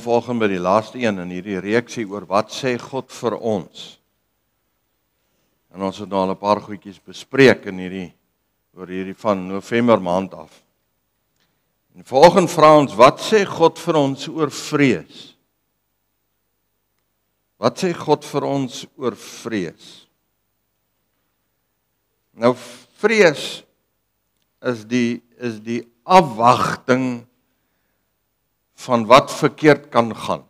vanoggend by die laaste een in hierdie reeksie oor wat sê God vir ons. En ons het nou al 'n paar goedjies bespreek in oor hierdie van November maand af. En vanoggend vra ons, wat sê God vir ons oor vrees? Wat sê God vir ons oor vrees? Nou vrees is die afwagting van wat verkeerd kan gaan.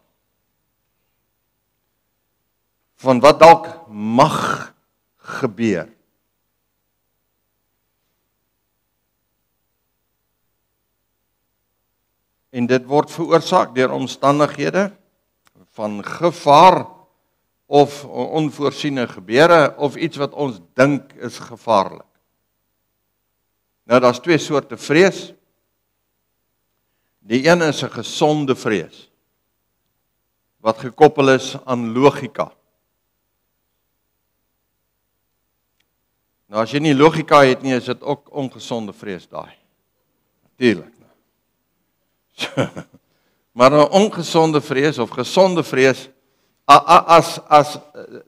Van wat dalk mag gebeur. En dit word veroorsaak deur omstandighede van gevaar of onvoorsiene gebeure of iets wat ons dink is gevaarlik. Nou daar's twee soorte vrees. Die een is 'n gesonde vrees wat gekoppel is aan logika. Nou as jy nie logika het nie, is dit ook ongesonde vrees daai. Natuurlik. Maar 'n ongesonde vrees of gesonde vrees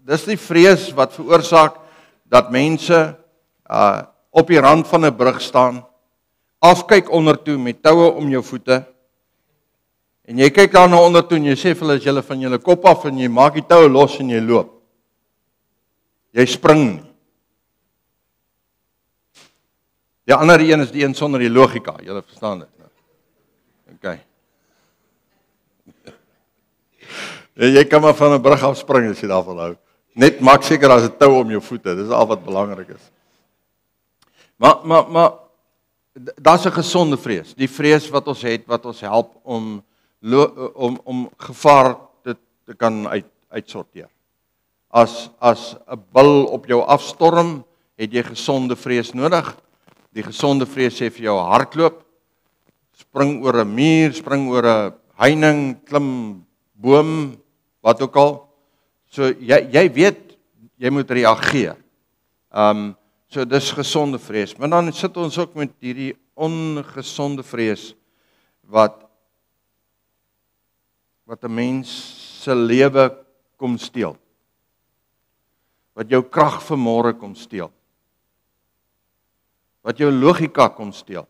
dis die vrees wat veroorsaak dat mense op die rand van 'n brug staan, afkyk ondertoe met toue om jou voete, en jy kyk daar na ondertoe en jy sê vir hulle, is julle van julle kop af, en jy maak die toue los en jy loop. Jy spring nie. Die ander een is die een sonder die logika, julle verstaan dit. Okay. Jy kan maar van 'n brug af spring as jy daarvan hou. Net maak seker as 'n tou om jou voete, dis al wat belangrik is. Maar daar's 'n gesonde vrees, die vrees wat ons het, wat ons help om gevaar te kan uitsorteer. As 'n bil op jou afstorm, het jy gesonde vrees nodig. Die gesonde vrees sê vir jou hardloop, spring oor 'n muur, spring oor 'n heining, klim boom, wat ook al. So jy weet, jy moet reageer. So dis gesonde vrees. Maar dan sit ons ook met hierdie ongesonde vrees wat 'n mens se lewe kom steel. Wat jou krag vir môre kom steel. Wat jou logika kom steel.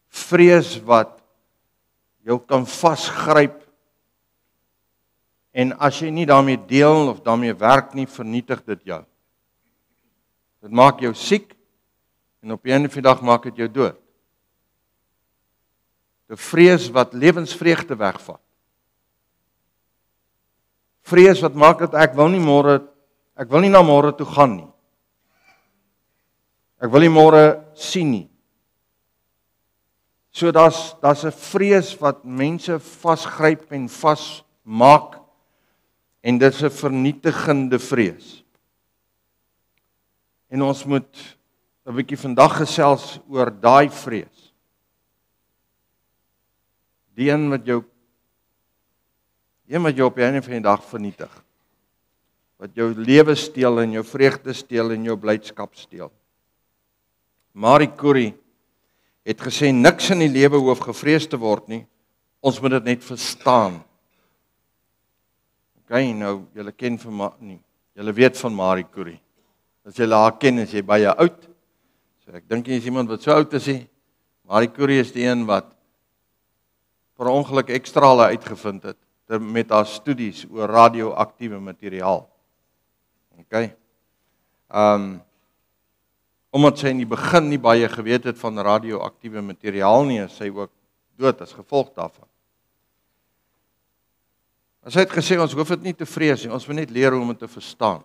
Vrees wat jou kan vasgryp, en as jy nie daarmee deel of daarmee werk nie, vernietig dit jou. Dit maak jou siek, en op die einde van die dag maak dit jou dood. Die vrees wat lewensvreugde wegvat. Vrees wat maak dat ek wil nie na môre toe gaan nie. Ek wil nie môre sien nie. So daar's 'n vrees wat mense vasgryp en vasmaak, en dit is 'n vernietigende vrees. En ons moet 'n bietjie vandag gesels oor daai vrees. Die een wat jou op die einde van die dag vernietig. Wat jou lewe steel en jou vreugde steel en jou blydskap steel. Marie Curie het gesê, niks in die lewe hoef gevrees te word nie, ons moet dit net verstaan. Okay, nou, julle ken julle weet van Marie Curie. As julle haar ken, is jy baie oud. So ek dink jy is iemand wat so oud is nie. Marie Curie is die een wat per ongeluk ekstrale uitgevind het met haar studies oor radioaktiewe materiaal. Okay. Omdat sy in die begin nie baie geweet het van radioaktiewe materiaal nie, is sy ook dood as gevolg daarvan. Sy het gesê, ons hoef dit nie te vrees nie, ons moet net leer om dit te verstaan.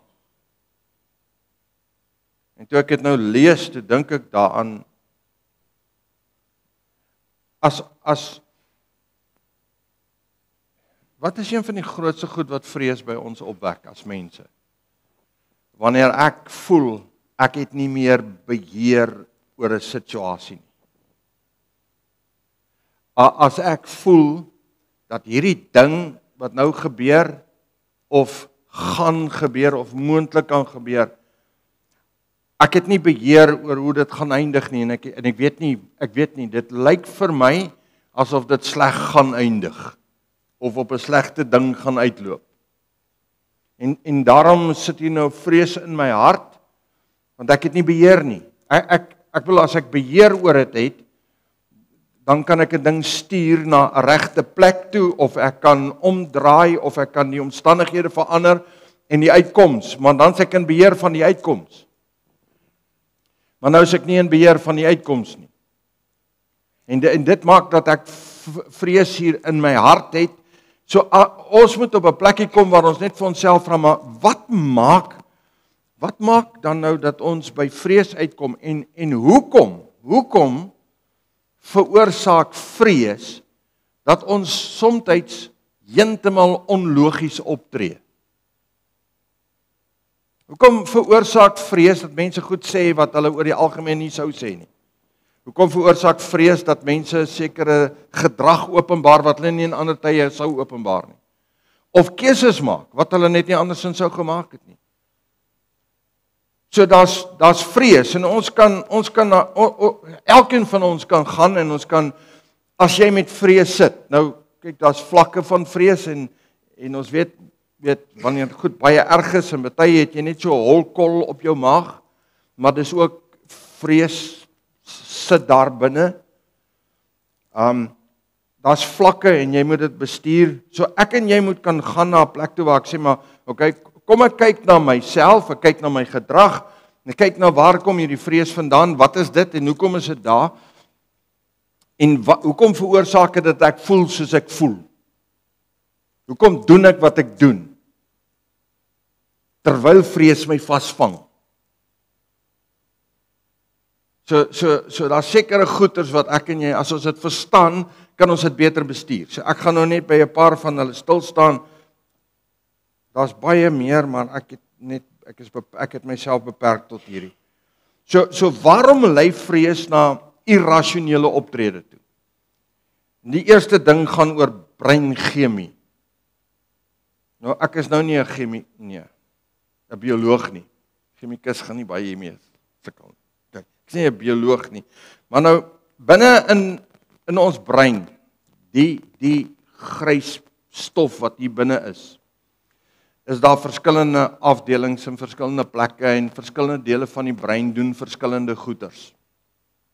En toe ek dit nou lees, toe dink ek daaraan, wat is een van die grootste goed wat vrees by ons opwek as mense? Wanneer ek voel, ek het nie meer beheer oor 'n situasie nie. As ek voel dat hierdie ding wat nou gebeur of gaan gebeur of moontlik kan gebeur, ek het nie beheer oor hoe dit gaan eindig nie, en ek weet nie, dit lyk vir my asof dit sleg gaan eindig. of op 'n slegte ding gaan uitloop. En daarom sit hier nou vrees in my hart, want ek het nie beheer nie. Ek wil as ek beheer oor dit het, dan kan ek 'n ding stuur na 'n regte plek toe, of ek kan omdraai, of ek kan die omstandighede verander en die uitkoms, maar dan is ek in beheer van die uitkoms. Maar nou is ek nie in beheer van die uitkoms nie. En dit maak dat ek vrees hier in my hart het. So ons moet op 'n plekkie kom waar ons net vir onsself vra, maar wat maak dan nou dat ons by vrees uitkom, en hoekom veroorsaak vrees dat ons soms heeltemal onlogies optree? Hoekom veroorsaak vrees dat mense goed sê wat hulle oor die algemeen nie sou sê nie? Hoekom veroorsaak vrees dat mense sekere gedrag openbaar wat hulle nie in ander tye sou openbaar nie? Of keuses maak wat hulle net nie andersins sou gemaak het nie? So daar's vrees, en ons kan elkeen van ons kan gaan, en ons kan, as jy met vrees sit, nou kyk, daar's vlakke van vrees, en ons weet wanneer goed baie erg is, en baie het jy net so 'n holkol op jou maag, maar dis ook vrees sit daar binne. Daar's vlakke en jy moet dit bestuur. So ek en jy moet kan gaan na 'n plek toe waar ek sê, maar okay, kom ek kyk na myself, ek kyk na my gedrag, en ek kyk na waar kom hierdie vrees vandaan, wat is dit en hoekom is dit daar? En hoekom veroorsaak dit dat ek voel soos ek voel? Hoekom doen ek wat ek doen? Terwyl vrees my vasvang. So daar sekere goeters wat ek en jy, as ons dit verstaan, kan ons dit beter bestuur. So ek gaan nou net by 'n paar van hulle stil staan. Daar's baie meer, maar ek het myself beperk tot hierdie. So waarom lei vrees na irrasionele optrede toe? Die eerste ding gaan oor breinchemie. Nou ek is nou nie 'n bioloog nie. Chemikus gaan nie baie hiermee sukkel. Ek is nie 'n bioloog nie. Maar nou binne in ons brein, die grys stof wat hier binne is daar verskillende afdelings in verskillende plekke, en verskillende dele van die brein doen verskillende goeters.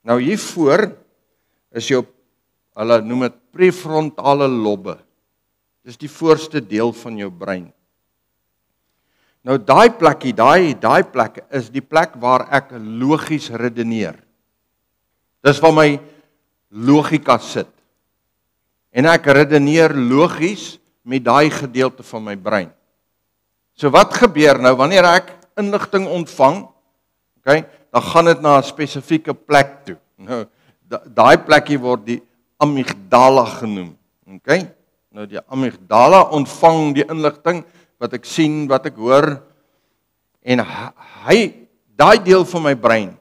Nou hiervoor is jou, hulle noem dit prefrontale lobbe. Dis die voorste deel van jou brein. Nou daai plekkie, daai plek is die plek waar ek logies redeneer. Dis waar my logika sit. En ek redeneer logies met daai gedeelte van my brein. So wat gebeur nou wanneer ek inligting ontvang? Okay, dan gaan dit na 'n spesifieke plek toe. Nou daai plekkie word die amygdala genoem. Okay? Nou die amygdala ontvang die inligting wat ek sien, wat ek hoor, en daai deel van my brein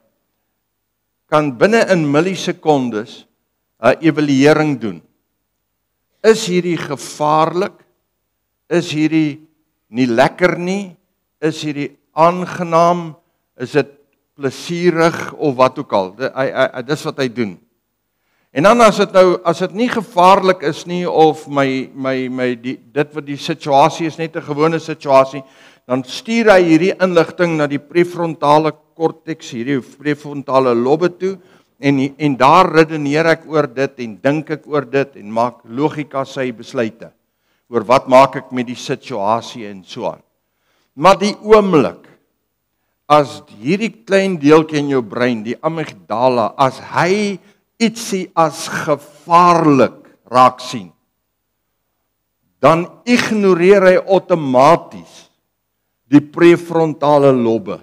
kan binne in millisekondes 'n evaluering doen. Is hierdie gevaarlik? Is hierdie nie lekker nie? Is hierdie aangenaam? Is dit plesierig of wat ook al? Dis wat hy doen. En dan as dit nie gevaarlik is nie, of dit wat die situasie is net 'n gewone situasie, dan stuur hy hierdie inligting na die prefrontale korteks, hierdie prefrontale lobbe toe, en daar redeneer ek oor dit en dink ek oor dit en maak logika sy besluite oor wat maak ek met die situasie en so aan. Maar die oomblik as hierdie klein deeltjie in jou brein, die amygdala, as hy ietsie as gevaarlik raak sien, dan ignoreer hy outomaties die prefrontale lobbe.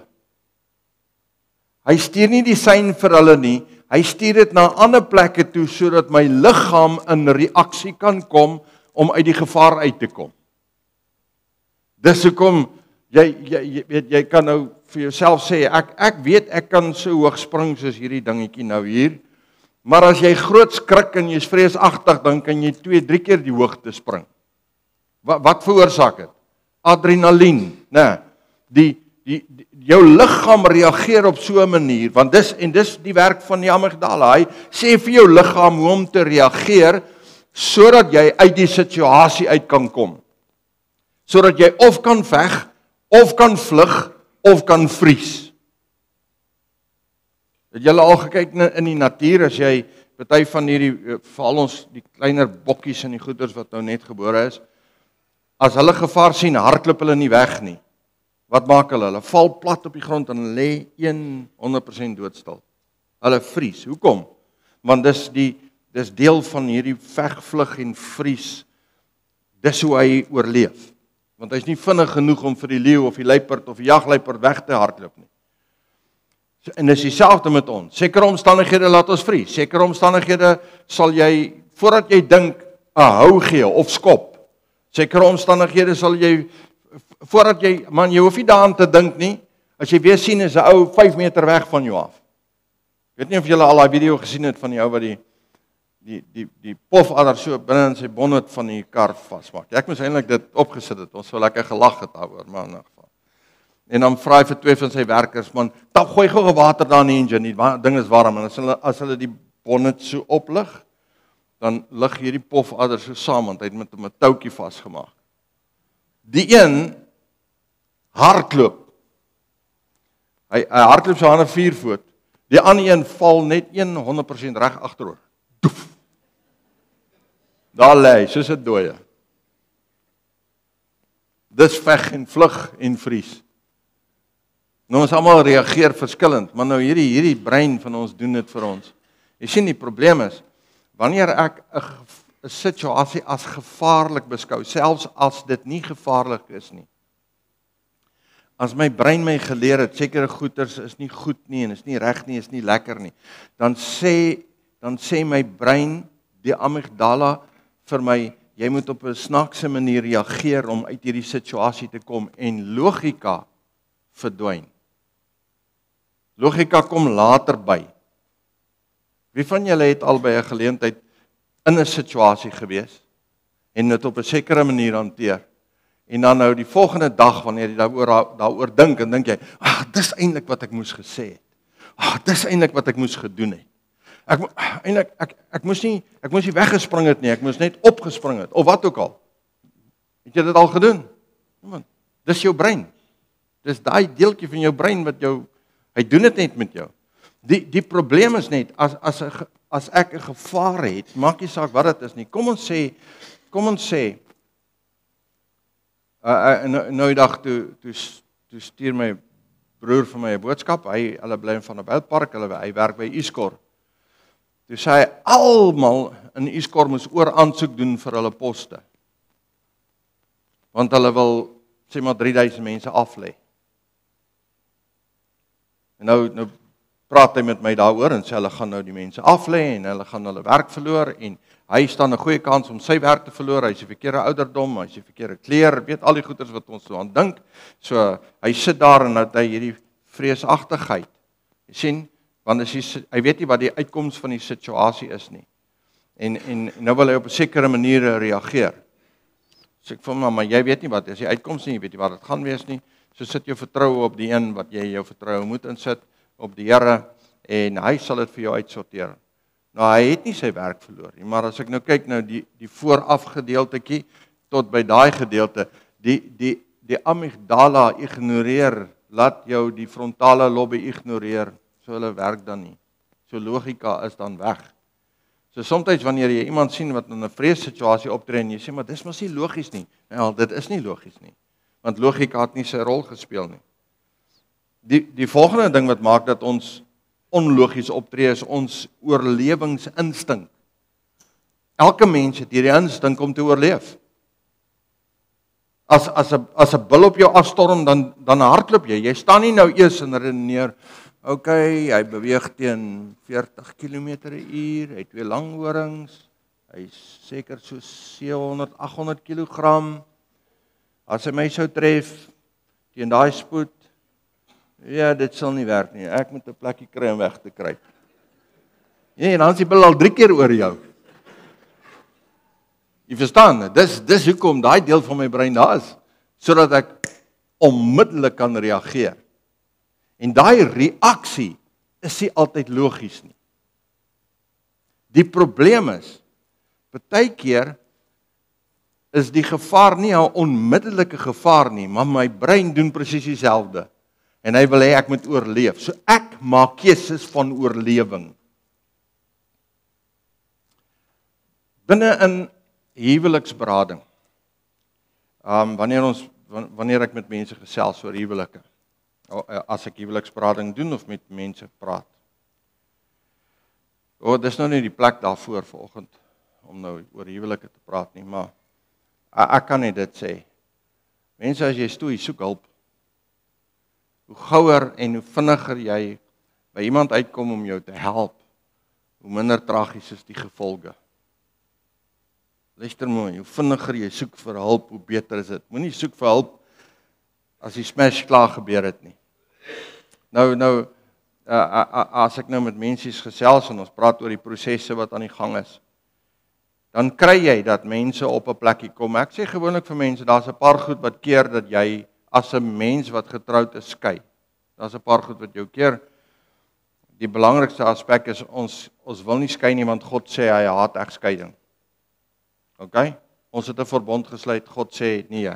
Hy stuur nie die sein vir hulle nie, hy stuur dit na ander plekke toe sodat my liggaam in reaksie kan kom om uit die gevaar uit te kom. Dis hoekom jy kan nou vir jouself sê, ek weet ek kan so hoog spring soos hierdie dingetjie nou hier, maar as jy groot skrik en jy's vreesagtig, dan kan jy 2-3 keer die hoogte spring. Wat veroorsaak dit? Adrenalien, né? Jou liggaam reageer op so 'n manier, dis die werk van die amygdala. Hy sê vir jou liggaam hoe om te reageer, sodat jy uit die situasie uit kan kom. Sodat jy of kan veg, of kan vlug, of kan vries. Het julle al gekyk in die natuur, as jy party van hierdie, veral ons die kleiner bokkies en die goeders wat nou net gebore is, as hulle gevaar sien, hardloop hulle nie weg nie. Wat maak hulle? Hulle val plat op die grond en lê 100% doodstil. Hulle vries. Hoekom? Want dis deel van hierdie veg, vlug en vries. Dis hoe hy oorleef. Want hy's nie vinnig genoeg om vir die leeu of die luiperd of die jagluiperd weg te hardloop nie. En dis dieselfde met ons. Sekere omstandighede laat ons vries. Sekere omstandighede sal jy, voordat jy dink, 'n hou gee of skop. Sekere omstandighede sal jy, voordat jy, man, jy hoef nie daaraan te dink nie, as jy weer sien is 'n ou 5 meter weg van jou af. Ek weet nie of julle al daai video gesien het van die ou wat die pofadder so binne in sy bonnet van die kar vasmaak. Ek moes eintlik dit opgesit het, ons sou lekker gelag het daaroor, maar in ieder geval. En dan vra hy vir 2 van sy werkers, man, "Tap, gooi gou water daar in die engine, die ding is warm." En as hulle die bonnet so oplig, dan lig hierdie pofadder so saam, want hy het met hom 'n toutjie vasgemaak. Die een hardloop. Hy hardloop so aan 'n 4 voet. Die ander een val net 100% reg agteroor. Doef. Daar lê hy, soos 'n dooie. Dis veg en vlug en vries. Nou ons almal reageer verskillend, maar nou hierdie brein van ons doen dit vir ons. Jy sien die probleem is, wanneer ek 'n situasie as gevaarlik beskou, selfs as dit nie gevaarlik is nie. As my brein my geleer het, sekere goeters is nie goed nie, en is nie reg nie, is nie lekker nie, dan sê my brein, die amygdala, vir my, jy moet op 'n snaakse manier reageer om uit hierdie situasie te kom, en logika verdwyn. Logika kom later by. Wie van julle het al by 'n geleentheid in 'n situasie gewees en dit op 'n sekere manier hanteer, en dan nou die volgende dag wanneer jy daaroor dink, en dink jy, dis eintlik wat ek moes gesê het. Dis eintlik wat ek moes gedoen het. Ek moes nie weggespring het nie, ek moes net opgespring het, of wat ook al. Het jy dit al gedoen? Man, dis jou brein. Dis daai deeltjie van jou brein wat hy doen dit net met jou. Die probleem is net, as ek 'n gevaar het, maak nie saak wat dit is nie. Kom ons sê, nou die dag toe stuur my broer vir my 'n boodskap, hulle bly in Vanderbijlpark, hy werk by Eskor. Toe sê hy, almal in Eskor moes aansoek doen vir hulle poste. Want hulle wil, sê maar 3000 mense aflê. En nou praat hy met my daaroor en sê hulle gaan nou die mense aflê en hulle gaan hulle werk verloor en hy staan 'n goeie kans om sy werk te verloor. Hy is die verkeerde ouderdom, hy is die verkeerde kleur, weet al die goeters wat ons so aan dink. So hy sit daar en dat hy hierdie vreesagtigheid. Jy sien, want hy weet nie wat die uitkoms van die situasie is nie. En nou wil hy op 'n sekere manier reageer. So ek vir hom, maar jy weet nie wat is die uitkoms nie, jy weet nie wat dit gaan wees nie. So sit jou vertroue op die een wat jy jou vertroue moet insit, op die Here, en hy sal dit vir jou uitsorteer. Nou, hy het nie sy werk verloor nie, maar as ek nou kyk nou die vooraf gedeeltetjie tot by daai gedeelte, die amygdala ignoreer, laat jou die frontale lobby ignoreer, so hulle werk dan nie. So logika is dan weg. So soms wanneer jy iemand sien wat in 'n vreessituasie optree en jy sê, maar dis mos nie logies nie. Wel, dit is nie logies nie, want logika het nie sy rol gespeel nie. Die volgende ding wat maak dat ons onlogies optree is ons oorlewingsinstink. Elke mens het hierdie instink om te oorleef. As 'n bil op jou afstorm, dan hardloop jy. Jy staan nie nou eers en redeneer, okay, hy beweeg teen 40 km/h, hy het 2 langhorings, hy is seker so 700, 800 kg. As hy my sou tref teen daai spoed, ja, dit sal nie werk nie. Ek moet 'n plekkie kry om weg te kruip. En dan is die bil al 3 keer oor jou. Jy verstaan, dis hoekom daai deel van my brein daar is, sodat ek onmiddellik kan reageer. En daai reaksie is nie altyd logies nie. Die probleem is Partykeer is die gevaar nie 'n onmiddellike gevaar nie, maar my brein doen presies dieselfde. En hy wil hê ek moet oorleef. So ek maak keuses van oorlewing. Binne in huweliksberading. Wanneer ek met mense gesels oor huwelike. As ek huweliksberading doen of met mense praat. Dis nou nie die plek daarvoor vanoggend om nou oor huwelike te praat nie, maar ek kan net dit sê. Mense, as jy stoei, soek hulp. Hoe gouer en hoe vinniger jy by iemand uitkom om jou te help, hoe minder tragies is die gevolge. Luister mooi, hoe vinniger jy soek vir hulp, hoe beter is dit. Moenie soek vir hulp as die smash klaar gebeur het nie. As ek nou met mense gesels en ons praat oor die prosesse wat aan die gang is, dan kry jy dat mense op 'n plekkie kom. Ek sê gewoonlik vir mense, daar's 'n paar goed wat keer dat jy as 'n mens wat getroud is skei. Daar's 'n paar goed wat jou keer. Die belangrikste aspek is ons wil nie skei nie, want God sê hy haat egskeiding. OK? Ons het 'n verbond gesluit, God sê nee.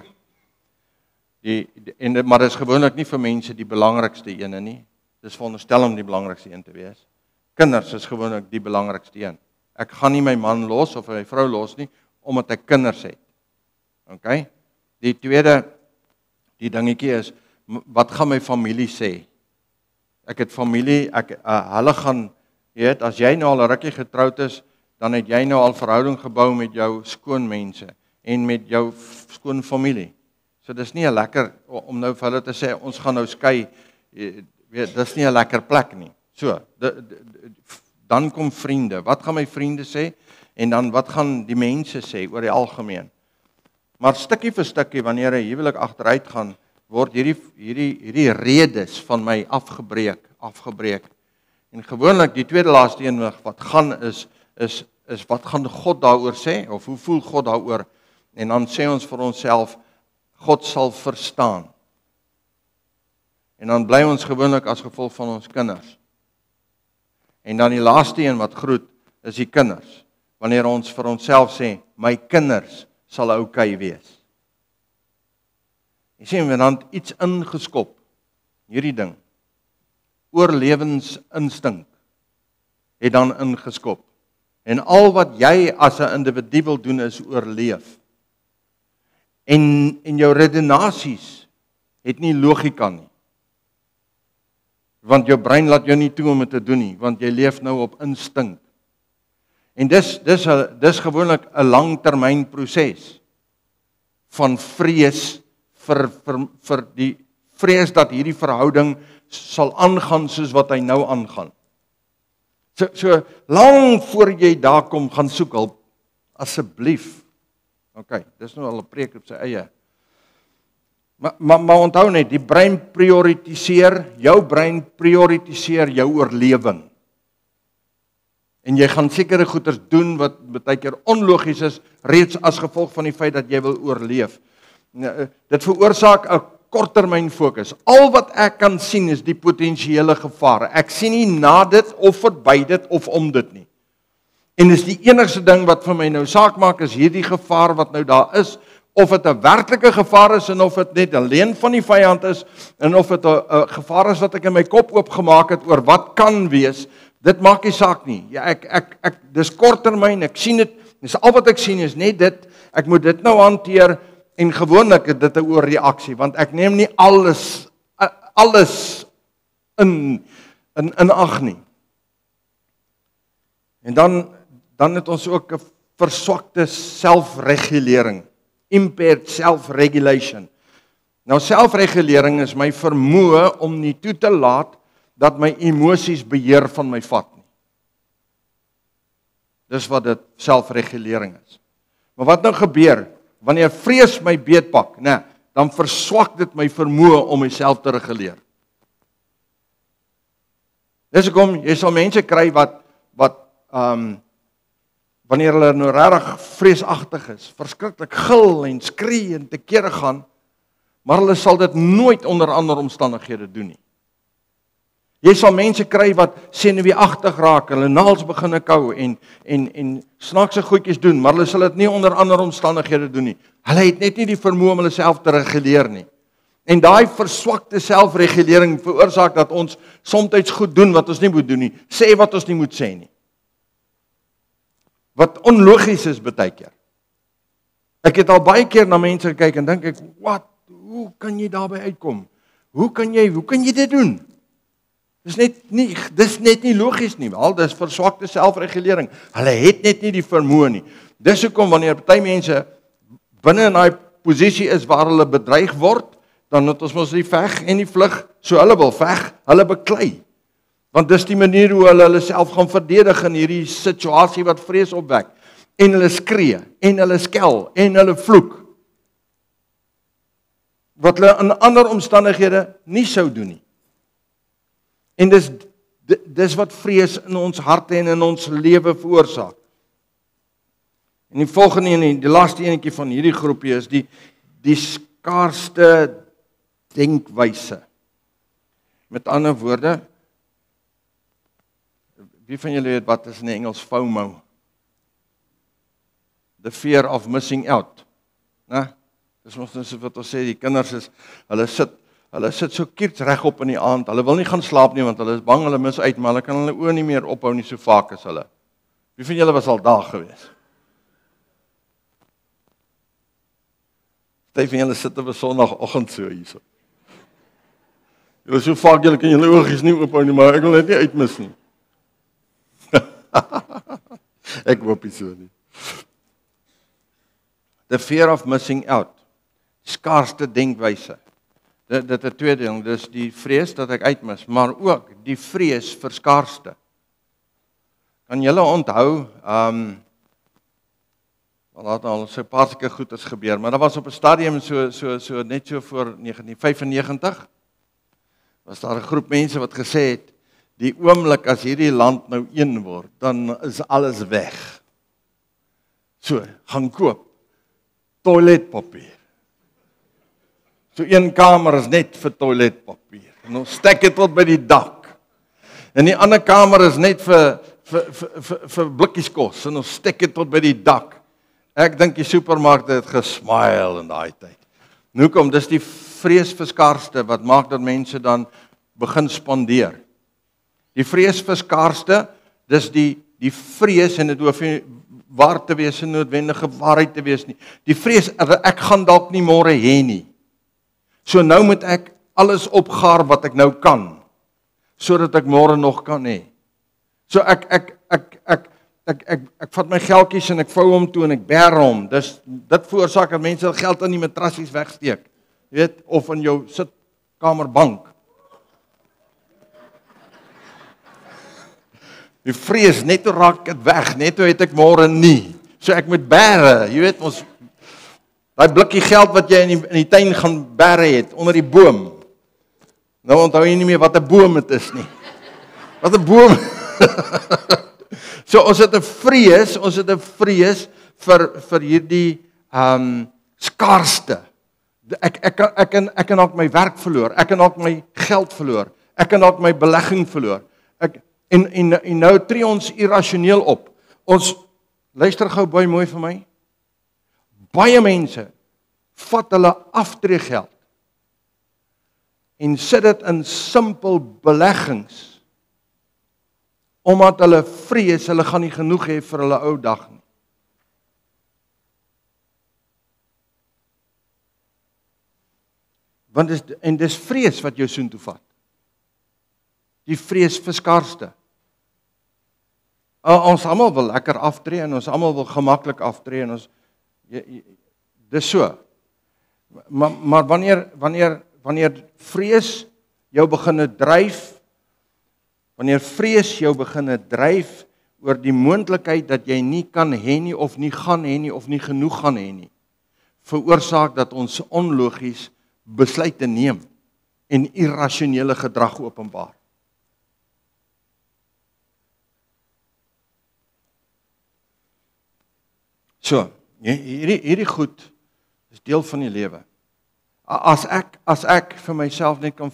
Maar dit is gewoonlik nie vir mense die belangrikste ene nie. Dis veronderstel om die belangrikste een te wees. Kinders is gewoonlik die belangrikste een. Ek gaan nie my man los of my vrou los nie, omdat ek kinders het. OK? Die tweede, die dingetjie is, wat gaan my familie sê? Ek het familie, hulle gaan, jy weet, as jy nou al 'n rukkie getroud is, dan het jy nou al verhouding gebou met jou skoonmense en met jou skoonfamilie. So dis nie 'n lekker om nou vir hulle te sê ons gaan nou skei, weet, dis nie 'n lekker plek nie. So, dan kom vriende. Wat gaan my vriende sê? En dan wat gaan die mense sê oor die algemeen? Maar stukkie vir stukkie, wanneer 'n huwelik agteruit gaan, word hierdie redes van my afgebreek. En gewoonlik die tweede laaste een wat gaan is wat gaan God daaroor sê, of hoe voel God daaroor? En dan sê ons vir onsself, God sal verstaan. En dan bly ons gewoonlik as gevolg van ons kinders. En dan die laaste een wat groet, is die kinders. Wanneer ons vir onsself sê, my kinders sal okay wees. Jy sien, dan iets ingeskop, hierdie ding, oorlewingsinstink, het dan ingeskop. En al wat jy as 'n individu wil doen is oorleef. En jou redenasies het nie logika nie. Want jou brein laat jou nie toe om dit te doen nie, want jy leef nou op instink. En dis gewoonlik 'n langtermyn proses van vrees vir die vrees dat hierdie verhouding sal aangaan soos wat hy nou aangaan. So lang voor jy daar kom, gaan soek hulp, asseblief. OK, dis nou al 'n preek op sy eie. Maar onthou net, die brein prioritiseer jou oorlewing. En jy gaan sekere goeders doen wat baie keer onlogies is, reeds as gevolg van die feit dat jy wil oorleef. Dit veroorsaak 'n korttermyn fokus. Al wat ek kan sien is die potensiële gevare. Ek sien nie na dit of verby dit of om dit nie. En dis die enigste ding wat vir my nou saak maak, is hierdie gevaar wat nou daar is, of dit 'n werklike gevaar is en of dit net 'n leuen van die vyand is en of dit 'n gevaar is wat ek in my kop oopgemaak het oor wat kan wees, dit maak nie saak nie. Ja, ek dis korttermyn, ek sien dit, dis al wat ek sien is net dit, ek moet dit nou hanteer en gewoonlik is dit 'n oorreaksie want ek neem nie alles in ag nie. En dan het ons ook 'n verswakte selfregulering. Impaired self-regulation. Nou selfregulering is my vermoë om nie toe te laat dat my emosies beheer van my vat nie. Dis wat dit selfregulering is. Maar wat nou gebeur wanneer vrees my beetpak, dan verswak dit my vermoë om myself te reguleer. Dis hoekom jy sal mense kry wat wanneer hulle nou regtig vreesagtig is, verskriklik gil en skree en te kere gaan, maar hulle sal dit nooit onder ander omstandighede doen nie. Jy sal mense kry wat senuweeagtig raak, hulle naels begin kou en snaakse goedjies doen, maar hulle sal dit nie onder ander omstandighede doen nie. Hulle het net nie die vermoë om hulle self te reguleer nie. En daai verswakte selfregulering veroorsaak dat ons soms goed doen wat ons nie moet doen nie, sê wat ons nie moet sê nie. Wat onlogies is baie keer. Ek het al baie keer na mense gekyk en dink ek, hoe kan jy daarby uitkom? Hoe kan jy dit doen? Dis net nie logies nie, wel, dis verswakte selfregulering. Hulle het net nie die vermoë nie. Dis hoekom wanneer party mense binne in daai posisie is waar hulle bedreig word, dan het ons mos die veg en die vlug, so hulle wil veg, hulle beklei. Want dis die manier hoe hulle self gaan verdedig in hierdie situasie wat vrees opwek. En hulle skree, en hulle skel, en hulle vloek. Wat hulle in ander omstandighede nie sou doen nie. En dis wat vrees in ons harte en in ons lewe veroorsaak. En die volgende een, die laaste enetjie van hierdie groepie is die skaarste denkwyse. Met ander woorde, wie van julle weet wat is in Engels FOMO? The fear of missing out. Né? Dis mos net so wat ons sê, die kinders is, hulle sit so kiets regop in die aand, hulle wil nie gaan slaap nie, want hulle is bang, hulle mis uit, maar hulle kan hulle oë nie meer ophou nie so vaak as hulle. Wie van julle was al daar gewees? Party van julle sit op 'n Sondagoggend so hierso. Julle so vaak, julle kan julle oogies nie ophou nie, maar ek wil net nie uitmis nie. Ek hoop nie so nie. The fear of missing out. Skaarste denkwyse. Dit is twee ding, dis die vrees dat ek uitmis, maar ook die vrees vir skaarste. Kan julle onthou, laat al so 'n paar sulke goeders gebeur, maar daar was op 'n stadium net so voor 1995, was daar 'n groep mense wat gesê het, die oomblik as hierdie land nou een word, dan is alles weg. So, gaan koop toiletpapier. So een kamer is net vir toiletpapier. En ons stek dit tot by die dak. En die ander kamer is net vir blikkies kos. En ons stek dit tot by die dak. Ek dink die supermarkte het gesmile in daai tyd. Nou kom, dis die vrees vir skaarste wat maak dat mense dan begin spandeer. Die vrees vir skaarste, dis die vrees, en dit hoef nie waar te wees en noodwendige waarheid te wees nie. Die vrees, ek gaan dalk nie môre hê nie. So nou moet ek alles opgaar wat ek nou kan, sodat ek môre nog kan hê. So ek vat my geldjies en ek vou hom toe en ek bær hom. Dit veroorsaak dat mense geld in die matrassies wegsteek. Jy weet, of in jou sitkamerbank. Die vrees, net toe raak dit weg, net toe het ek môre nie. So ek moet bære, jy weet ons, daai blikkie geld wat jy in die tuin gaan bære het, onder die boom. Nou onthou jy nie meer wat 'n boom het is nie. Wat 'n boom. So ons het 'n vrees vir hierdie skaarste. Ek kan dalk my werk verloor, ek kan dalk my geld verloor, ek kan dalk my belegging verloor. En nou tree ons irrasioneel op. Ons, luister gou baie mooi vir my. Baie mense vat hulle aftreegeld en sit dit in simpel beleggings, omdat hulle vrees, hulle gaan nie genoeg hê vir hulle ou dag nie. Want dis vrees wat jou soontoe vat. Die vrees vir skaarste. Ons almal wil lekker aftree en ons almal wil gemaklik aftree en ons dis so. Maar wanneer vrees jou begin dryf, wanneer vrees jou begin dryf oor die moontlikheid dat jy nie kan hê nie of nie gaan hê nie of nie genoeg gaan hê nie, veroorsaak dat ons onlogies besluite neem en irrasionele gedrag openbaar. So, hierdie goed is deel van die lewe. As ek vir myself net kan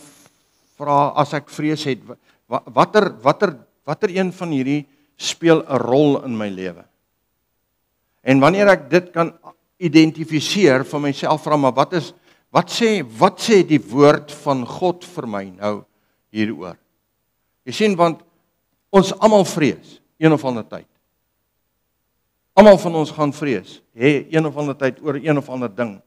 vra, as ek vrees het, Watter een van hierdie speel 'n rol in my lewe? En wanneer ek dit kan identifiseer vir myself, vra maar wat sê die woord van God vir my nou hieroor? Jy sien, want ons almal vrees een of ander tyd. Almal van ons gaan vrees, een of ander tyd oor een of ander ding.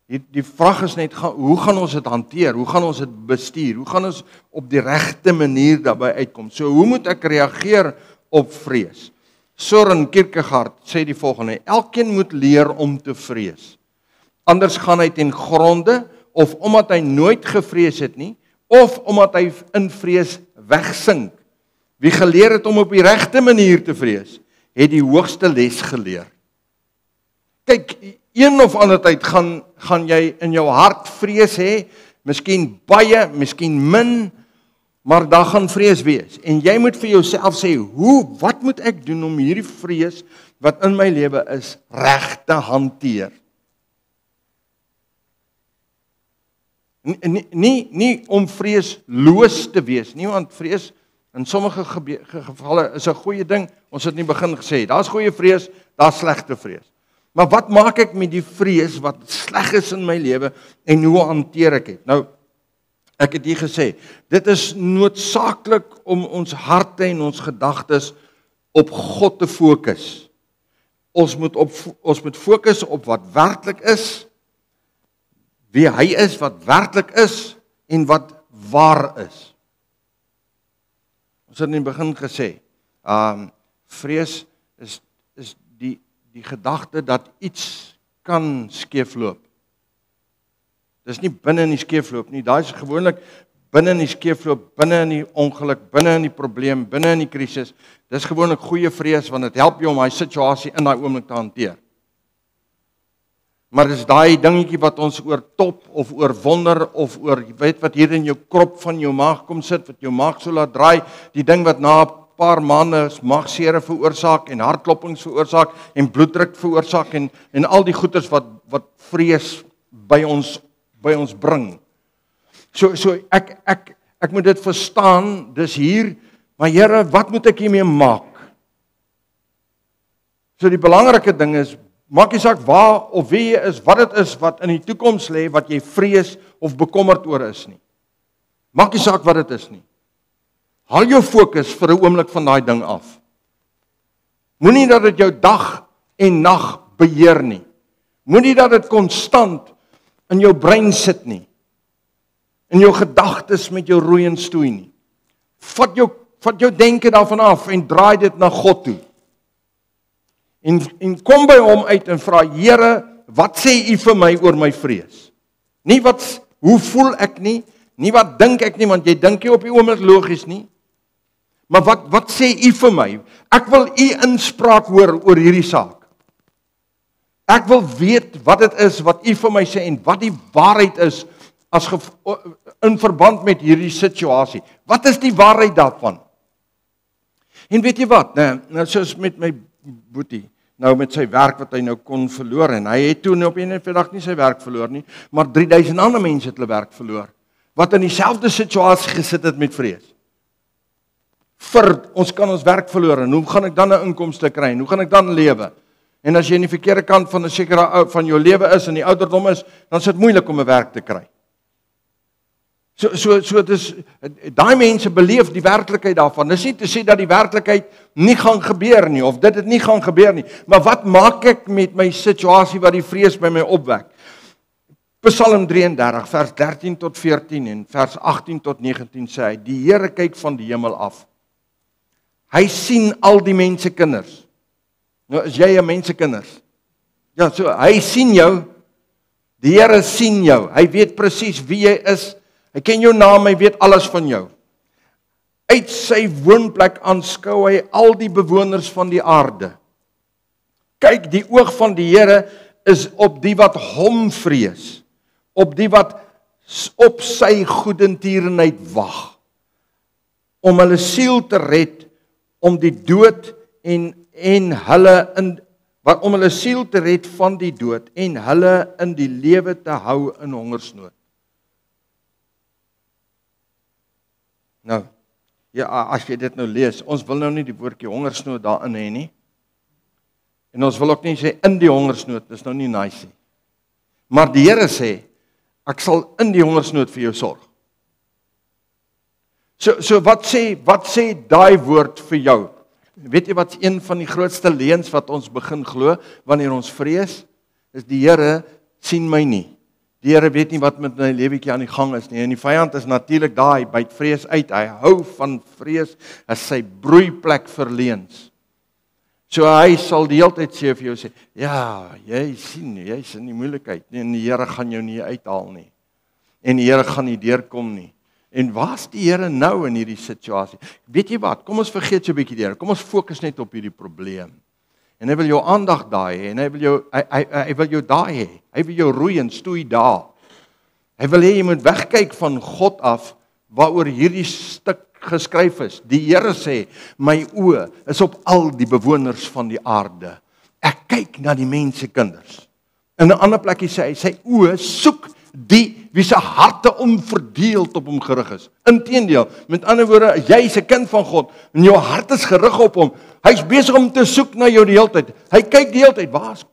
Die vraag is net, hoe gaan ons dit hanteer? Hoe gaan ons dit bestuur? Hoe gaan ons op die regte manier daarbey uitkom? So, hoe moet ek reageer op vrees? Søren Kierkegaard sê die volgende: elkeen moet leer om te vrees. Anders gaan hy ten gronde, of omdat hy nooit gevrees het nie, of omdat hy in vrees wegsink. Wie geleer het om op die regte manier te vrees, het die hoogste les geleer. Kyk, een of ander tyd gaan jy in jou hart vrees hê, miskien baie, miskien min, maar daar gaan vrees wees. En jy moet vir jouself sê, wat moet ek doen om hierdie vrees wat in my lewe is reg te hanteer? Nie om vreesloos te wees nie, want vrees in sommige gevalle is 'n goeie ding. Ons het nie begin gesê, daar's goeie vrees, daar's slegte vrees. Maar wat maak ek met die vrees wat sleg is in my lewe en hoe hanteer ek dit? Nou, ek het hier gesê, dit is noodsaaklik om ons harte en ons gedagtes op God te fokus. Ons moet fokus op wat werklik is, wie hy is, wat werklik is en wat waar is. Ons het in die begin gesê, vrees is die gedagte dat iets kan skeefloop. Dis nie binne in die skeefloop nie, daai is gewoonlik binne in die skeefloop, binne in die ongeluk, binne in die probleem, binne in die krisis. Dis gewoonlik goeie vrees, want dit help jou om daai situasie in daai oomblik te hanteer. Maar dis daai dingetjie wat ons oor top of oor wonder of oor, weet wat hier in jou krop van jou maag kom sit, wat jou maag so laat draai, die ding wat na 'n paar maande maagsere veroorsaak en hartklopings veroorsaak en bloeddruk veroorsaak en al die goeters wat vrees by ons bring. So ek moet dit verstaan, dis hier, maar Here, wat moet ek hiermee maak? So die belangrike ding is, maak nie saak waar of wie jy is, wat dit is wat in die toekoms lê, wat jy vrees of bekommerd oor is nie. Maak nie saak wat dit is nie. Haal jou fokus vir 'n oomblik van daai ding af. Moenie dat dit jou dag en nag beheer nie. Moenie dat dit konstant in jou brein sit nie. In jou gedagtes met jou roei en stoei nie. Vat jou denke daarvan af en draai dit na God toe. En kom by hom uit en vra, Here, wat sê U vir my oor my vrees? Nie hoe voel ek nie, nie wat dink ek nie, want jy dink nie op die oomblik logies nie. Maar wat sê U vir my? Ek wil U inspraak hoor oor hierdie saak. Ek wil weet wat dit is wat U vir my sê en wat die waarheid is in verband met hierdie situasie. Wat is die waarheid daarvan? En weet jy wat? Nou soos met my boetie, nou met sy werk wat hy nou kon verloor, en hy het toe op 'n dag nie sy werk verloor nie, maar 3000 ander mense het hulle werk verloor, wat in dieselfde situasie gesit het met vrees. Ons kan ons werk verloor, en hoe gaan ek dan 'n inkomste kry, en hoe gaan ek dan lewe? En as jy in die verkeerde kant van 'n sekere van jou lewe is, en die ouderdom is, dan is dit moeilik om 'n werk te kry. So dis, daai mense beleef die werklikheid daarvan. Dis nie te sê dat die werklikheid nie gaan gebeur nie, of dit het nie gaan gebeur nie, maar wat maak ek met my situasie wat die vrees by my opwek? Psalm 33, vers 13 tot 14 en vers 18 tot 19 sê hy, die Here kyk van die hemel af. Hy sien al die mensekinders. Nou is jy 'n mensekinders? Ja, so hy sien jou. Die Here sien jou. Hy weet presies wie jy is. Hy ken jou naam, hy weet alles van jou. Uit sy woonplek aanskou hy al die bewoners van die aarde. Kyk, die oog van die Here is op die wat hom vrees, op die wat op sy goedertierenheid wag, om hulle siel te red, om die dood en hulle om hulle siel te red van die dood en hulle in die lewe te hou in hongersnood. Nou, Ja, as jy dit nou lees, ons wil nou nie die woordjie hongersnood daarin hê nie. En ons wil ook nie sê in die hongersnood, dis nou nie nice nie. Maar die Here sê, ek sal in die hongersnood vir jou sorg. So wat sê daai woord vir jou? Weet jy wat een van die grootste leuns wat ons begin glo wanneer ons vrees? Is die Here sien my nie. Die Here weet nie wat met my lewetjie aan die gang is nie. En die vyand is natuurlik daai byt vrees uit. Hy hou van vrees as sy broeiplek vir leuns. So hy sal die hele tyd sê vir jou sê, ja, jy sien, jy's in die moeilikheid nie, en die Here gaan jou nie uithaal nie. En die Here gaan nie deurkom nie. En waar's die Here nou in hierdie situasie? Weet jy wat? Kom ons vergeet so 'n bietjie die Here. Kom ons fokus net op hierdie probleem. En hy wil jou aandag daai hê en hy wil jou daai hê. Hy wil jou roei en stoei daar. Hy wil hê jy moet wegkyk van God af waaroor hierdie stuk geskryf is. Die Here sê, my oë is op al die bewoners van die aarde. Ek kyk na die mensekinders. In 'n ander plekkie sê hy, sy oë soek die wie se harte onverdeeld op hom gerig is. Inteendeel, met ander woorde, jy's 'n kind van God en jou hart is gerig op hom. Hy's besig om te soek na jou die hele tyd. Hy kyk die hele tyd, wat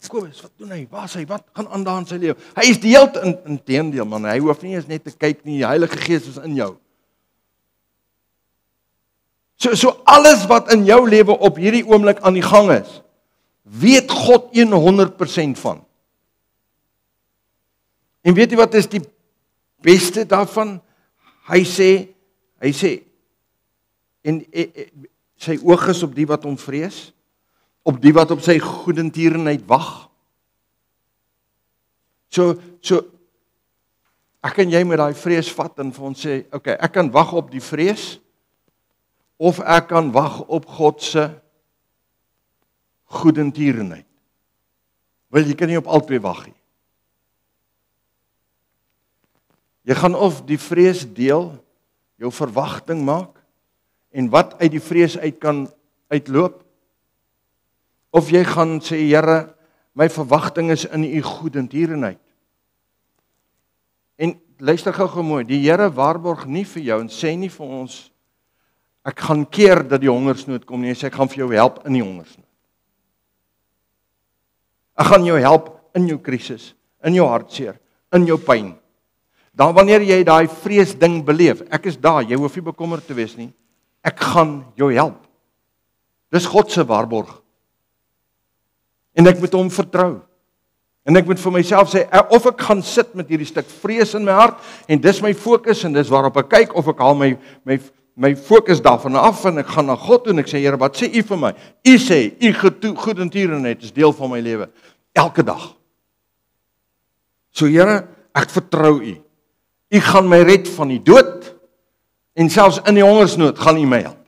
Kobus, wat doen hy? Waar's hy? Wat gaan aan daar in sy lewe? Hy is die hele tyd inteendeel, man. Hy hoef nie eens net te kyk nie. Die Heilige Gees is in jou. So alles wat in jou lewe op hierdie oomblik aan die gang is, weet God 100% van. En weet jy wat is die beste daarvan? Hy sê en sy oog is op die wat hom vrees, op die wat op sy goedertierenheid wag. So ek en jy moet daai vrees vat en vir ons sê, okay, ek kan wag op die vrees of ek kan wag op God se goedertierenheid. Wel, jy kan nie op albei wag nie. Jy gaan of die vrees deel, jou verwagting maak, en wat uit die vrees uit kan uitloop, of jy gaan sê, Here, my verwagting is in u goedertierenheid. En luister gou mooi, die Here waarborg nie vir jou en sê nie vir ons, ek gaan keer dat die hongersnood kom nie, hy sê ek gaan vir jou help in die hongersnood. Ek gaan jou help in jou krisis, in jou hartseer, in jou pyn. Dan wanneer jy daai vrees ding beleef, ek is daar, jy hoef nie bekommerd te wees nie, ek gaan jou help. Dis God se waarborg. En ek moet hom vertrou. En ek moet vir myself sê, of ek gaan sit met hierdie stuk vrees in my hart, en dis my fokus, en dis waarop ek kyk, of ek haal my fokus daarvan af, en ek gaan na God toe, en ek sê, Here, wat sê u vir my? U sê, u goedertierenheid is deel van my lewe, elke dag. So Here, ek vertrou u. U gaan my red van die dood, en selfs in die hongersnood gaan u my help.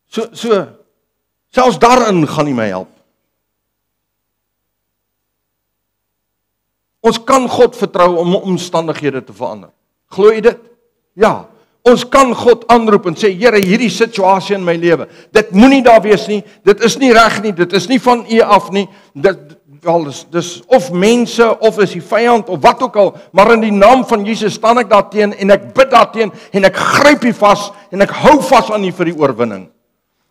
So, selfs daarin gaan u my help. Ons kan God vertrou om omstandighede te verander. Glo jy dit? Ja. Ons kan God aanroep en sê, Here, hierdie situasie in my lewe, dit moenie daar wees nie, dit is nie reg nie, dit is nie van u af nie, dis of mense, of is die vyand, of wat ook al, maar in die naam van Jesus staan ek daarteen, en ek bid daarteen, en ek gryp u vas, en ek hou vas aan u vir die oorwinning.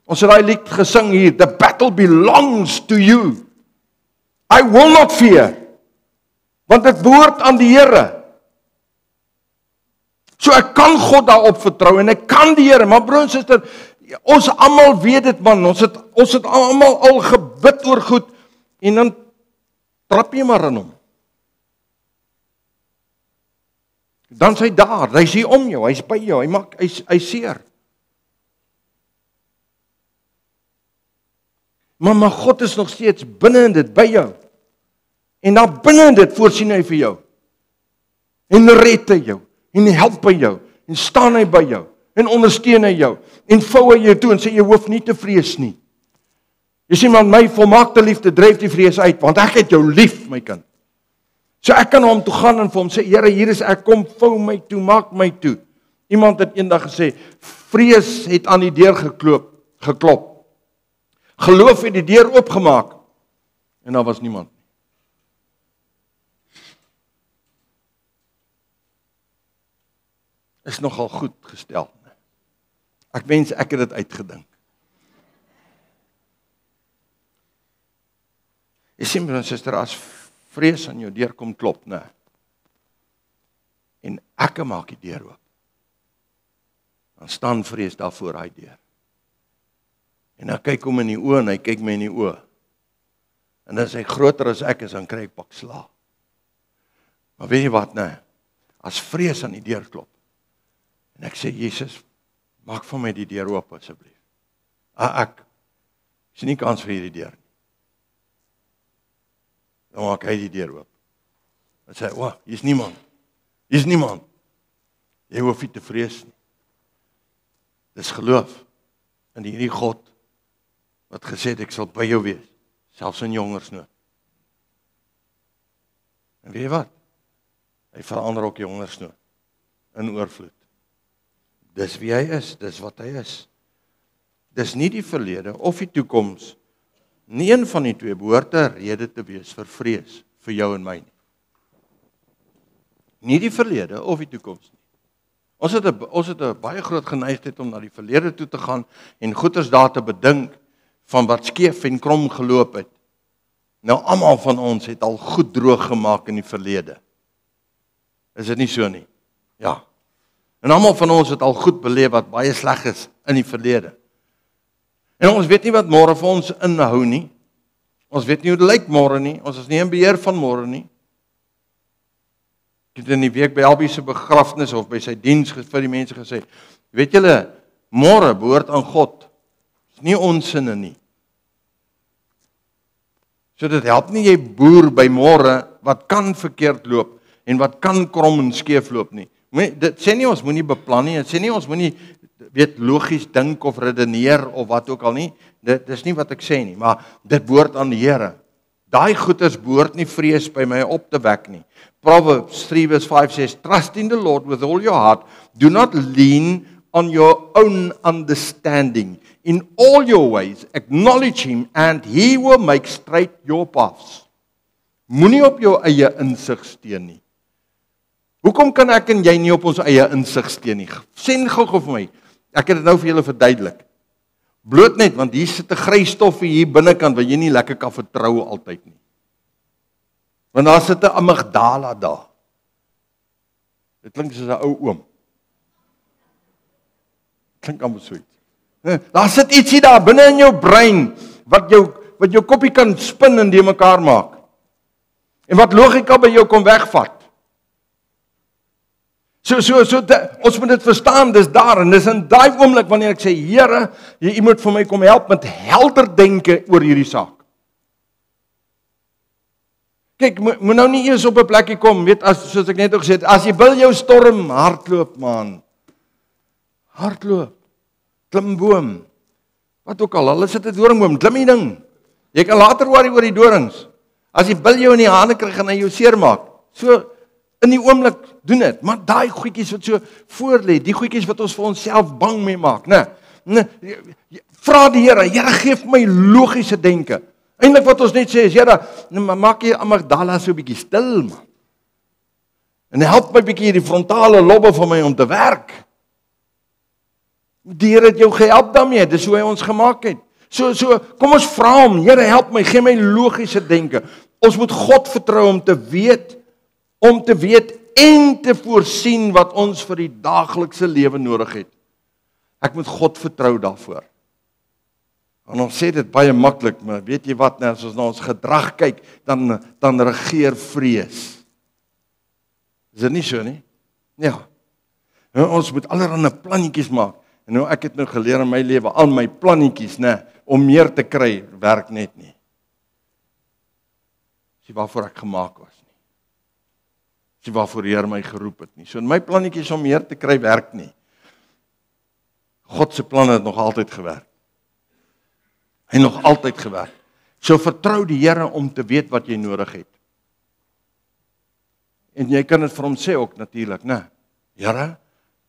Ons het daai lied gesing hier, the battle belongs to you. I will not fear, want dit behoort aan die Here. So ek kan God daarop vertrou, en ek kan die Here, maar broer en suster, ons almal weet dit man, ons het almal al gebid oor goed, en dan trap jy maar in hom. Dan is hy daar, hy is hier om jou, hy is by jou, hy seer. Maar God is nog steeds binne in dit, by jou. En daar binne in dit voorsien hy vir jou. En red hy jou, en help hy jou, en staan hy by jou, en ondersteun hy jou, en vou hy jou toe, en sê jy hoef nie te vrees nie. Jy sê man, my volmaakte liefde dryf die vrees uit, want ek het jou lief, my kind. So ek kan hom toe gaan en vir hom sê, Here, hier is ek, kom, vou my toe, maak my toe. Iemand het eendag gesê, vrees het aan die deur geklop. Geloof het die deur oopgemaak, en daar was niemand. Is nogal goed gestel. Ek wens ek het dit uitgedink. Jy sien my suster, as vrees aan jou deur kom klop, né? En ek maak die deur oop. Dan staan vrees daar voor hy deur. En dan kyk hom in die oë en hy kyk my in die oë. En as hy groter as ek is, dan kry ek pak slaag. Maar weet jy wat, né? As vrees aan die deur klop, en ek sê, Jesus, maak vir my die deur oop asseblief. Ek sien nie kans vir hierdie deur nie. Dan maak hy die deur oop. Dan sê hy, hier's niemand. Hier's niemand. Jy hoef nie te vrees nie. Dis geloof in hierdie God wat gesê het, ek sal by jou wees, selfs in hongersnood. En weet jy wat? Hy verander ook die hongersnood in oorvloed. Dis wie hy is, dis wat hy is. Dis nie die verlede of die toekoms. Nie een van die twee behoort 'n rede te wees vir vrees vir jou en my nie. Nie die verlede of die toekoms nie. Ons het 'n baie groot geneigtheid om na die verlede toe te gaan en goeters daar te bedink van wat skeef en krom geloop het. Nou almal van ons het al goed droog gemaak in die verlede. Is dit nie so nie? Ja. En almal van ons het al goed beleef wat baie sleg is in die verlede. En ons weet nie wat môre vir ons inhou nie. Ons weet nie hoe dit lyk môre nie. Ons is nie in beheer van môre nie. Ek het in die week by Albie se begrafnis of by sy diens vir die mense gesê, weet julle, môre behoort aan God. Dis nie ons sinne nie. So dit help nie jy boer by môre wat kan verkeerd loop en wat kan krom en skeef loop nie. Dit sê nie ons moenie beplan nie, dit sê nie ons moenie logies dink of redeneer of wat ook al nie. Dit is nie wat ek sê nie, maar dit behoort aan die Here. Daai goeders behoort nie vrees by my op te wek nie. Proverbs 3:5 says, trust in the Lord with all your heart, do not lean on your own understanding. In all your ways, acknowledge him and he will make straight your paths. Moenie op jou eie insig steun nie. Hoekom kan ek en jy nie op ons eie insig steun nie? Sien gou vir my. Ek het dit nou vir julle verduidelik. Bloot net, want hier sit 'n grys stoffie hier binnekant wat jy nie lekker kan vertrou altyd nie. Want daar sit 'n amygdala daar. Dit klink soos 'n ou oom. Klink amper so iets. Daar sit ietsie daar binne in jou brein wat jou koppie kan spin en die mekaar maak. En wat logika by jou kom wegvat. Ons moet dit verstaan, dis daar en dis in daai oomblik wanneer ek sê, Here, jy moet vir my kom help met helder denke oor hierdie saak. Kyk, moet nou nie eers op 'n plekkie kom, weet soos ek net ook gesê het, as jy wil jou storm hardloop man. Hardloop. Klim boom. Wat ook al, hulle sit 'n doringboom, klim die ding. Jy kan later worry oor die dorings. As jy bil jou in die hande kry, gaan hy jou seermaak. So in die oomblik doen dit, maar daai goedjies wat so voor lê, die goedjies wat ons vir onsself bang mee maak, né? Vra die Here, Here gee vir my logiese denke. Eintlik wat ons net sê is, Here, maak jy amygdala so 'n bietjie stil man. En help my bietjie die frontale lobbe van my om te werk. Die Here het jou gehelp daarmee, dis hoe hy ons gemaak het. So kom ons vra hom, Here help my, gee my logiese denke. Ons moet God vertrou om te weet en te voorsien wat ons vir die daaglikse lewe nodig het. Ek moet God vertrou daarvoor. En ons sê dit baie maklik, maar weet jy wat, as ons na ons gedrag kyk, dan regeer vrees. Is dit nie so nie? Ja. Ons moet allerlei plannetjies maak. En nou ek het nou geleer in my lewe, al my plannetjies, om meer te kry, werk net nie. Dis waarvoor ek gemaak was nie. Dis waarvoor die Here my geroep het nie. So in my plannetjies om meer te kry, werk nie. God se planne het nog altyd gewerk. Hy nog altyd gewerk. So vertrou die Here om te weet wat jy nodig het. En jy kan dit vir hom sê ook natuurlik, né? Here,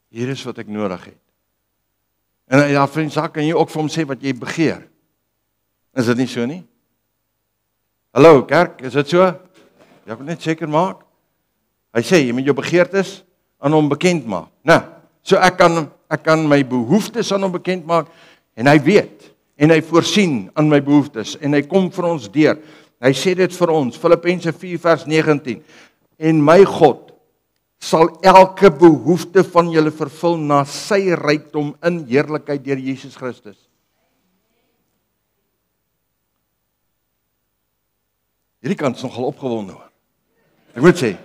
hier is wat ek nodig het. En ja, vriend, kan jy ook vir hom sê wat jy begeer. Is dit nie so nie? Hallo kerk, is dit so? Jy moet net seker maak. Hy sê jy moet jou begeertes aan hom bekend maak, né? So ek kan Ek kan my behoeftes aan hom bekend maak en hy weet en hy voorsien aan my behoeftes en hy kom vir ons deur. Hy sê dit vir ons, Filippense 4 vers 19. En my God sal elke behoefte van julle vervul na sy rykdom in heerlikheid deur Jesus Christus. Hierdie kant is nogal opgewonde hoor. Ek moet sê,